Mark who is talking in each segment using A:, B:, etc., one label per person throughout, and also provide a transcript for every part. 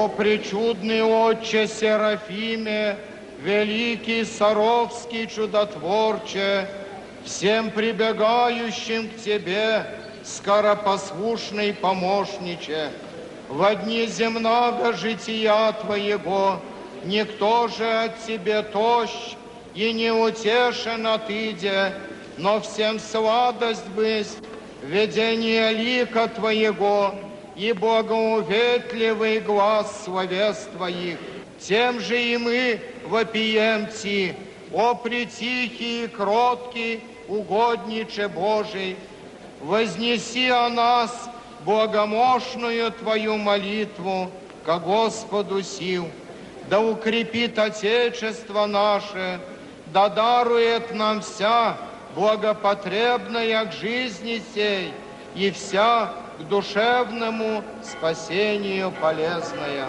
A: О пречудный Отче Серафиме, великий Саровский чудотворче, всем прибегающим к Тебе, скоропослушный помощниче, во дни земного жития Твоего никто же от Тебе тощ и не утешен отыде, но всем сладость быть, ведение лика Твоего и благоуветливый глаз словес Твоих. Тем же и мы вопием Ти, о притихий и кроткий угодниче Божий, вознеси о нас благомощную Твою молитву ко Господу сил, да укрепит Отечество наше, да дарует нам вся благопотребная к жизни сей и вся к душевному спасению полезная.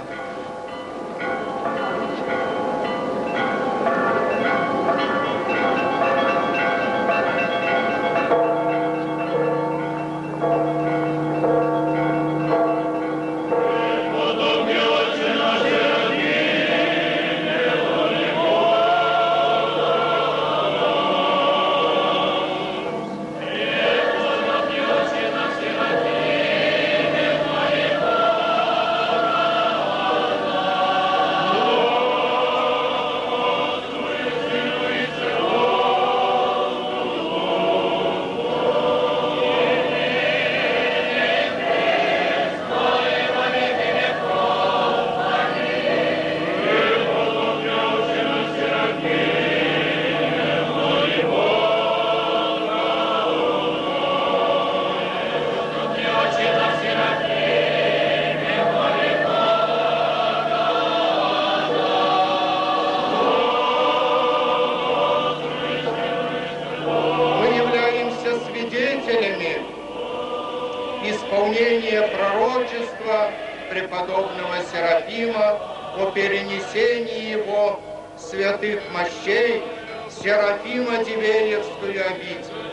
A: Исполнение пророчества преподобного Серафима о перенесении его святых мощей в Серафимо-Диверьевскую обитель.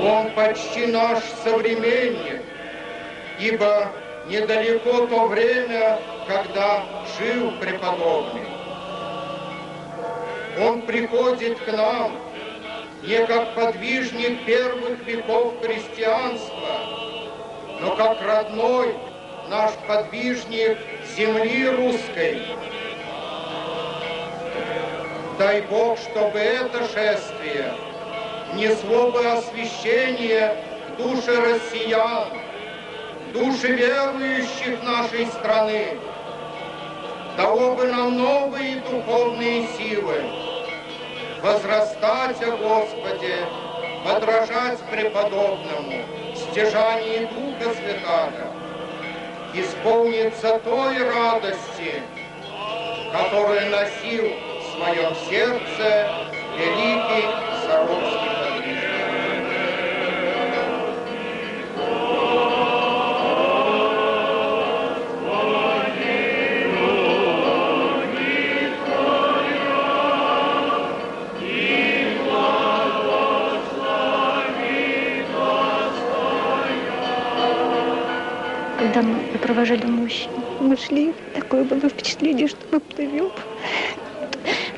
A: Он почти наш современник, ибо недалеко то время, когда жил преподобный. Он приходит к нам не как подвижник первых веков христианства, но как родной наш подвижник земли русской. Дай Бог, чтобы это шествие несло бы освящение в души россиян, в души верующих нашей страны, дало бы нам новые духовные силы, возрастать о Господе, подражать преподобному, стяжании Духа Святаго, исполниться той радости, которую носил в своем сердце великий Саровский подвижник.
B: Когда мы провожали мужчин, мы шли, такое было впечатление, что мы плывем.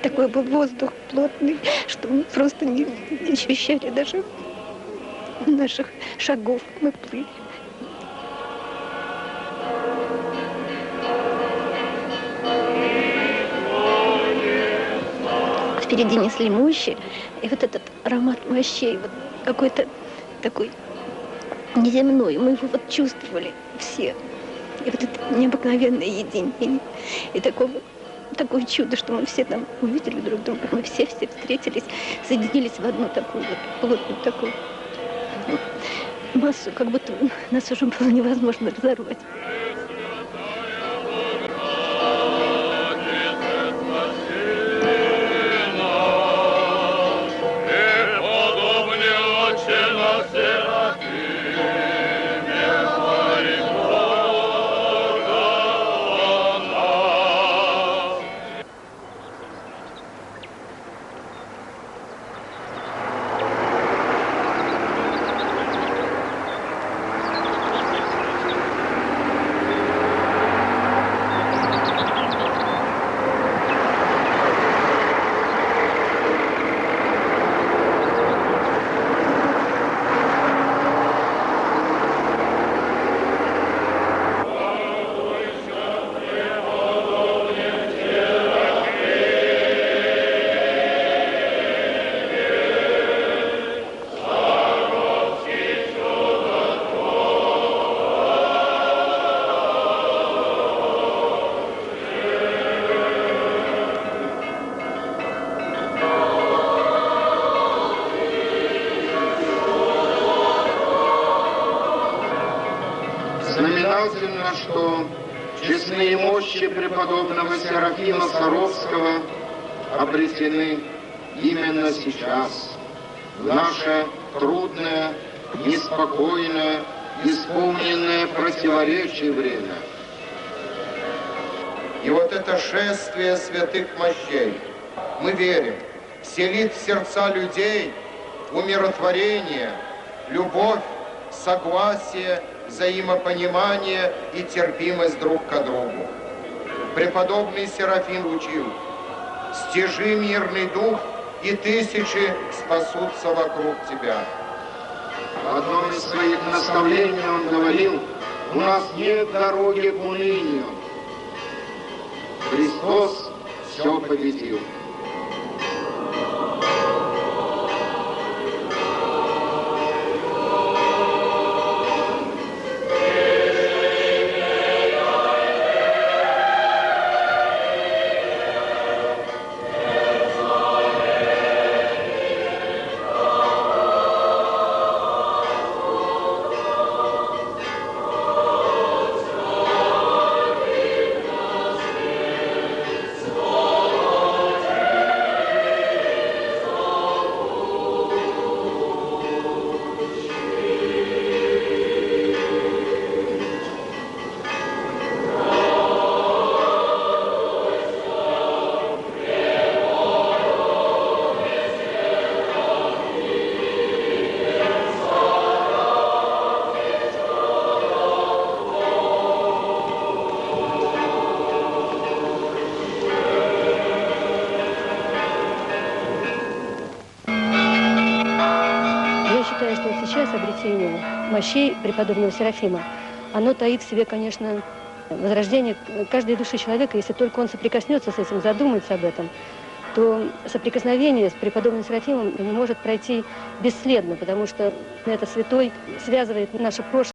B: Такой был воздух плотный, что мы просто не ощущали даже наших шагов. Мы плыли. Впереди несли мощи, и вот этот аромат мощей, вот какой-то такой неземной, мы его вот чувствовали все. И вот это необыкновенное единение. И такое чудо, что мы все там увидели друг друга, мы все встретились, соединились в одну такую вот плотную такую массу, как будто нас уже было невозможно разорвать.
A: показано, что честные мощи преподобного Серафима Саровского обретены именно сейчас, в наше трудное, неспокойное, исполненное противоречий время. И вот это шествие святых мощей, мы верим, вселит в сердца людей умиротворение, любовь, согласие, взаимопонимание и терпимость друг к другу. Преподобный Серафим учил: стяжи мирный дух, и тысячи спасутся вокруг тебя. В одном из своих наставлений он говорил: у нас нет дороги к унынию. Христос все победил.
C: Я считаю, что вот сейчас обретение мощей преподобного Серафима, оно таит в себе, конечно, возрождение каждой души человека. Если только он соприкоснется с этим, задумается об этом, то соприкосновение с преподобным Серафимом не может пройти бесследно, потому что это святой связывает наше прошлое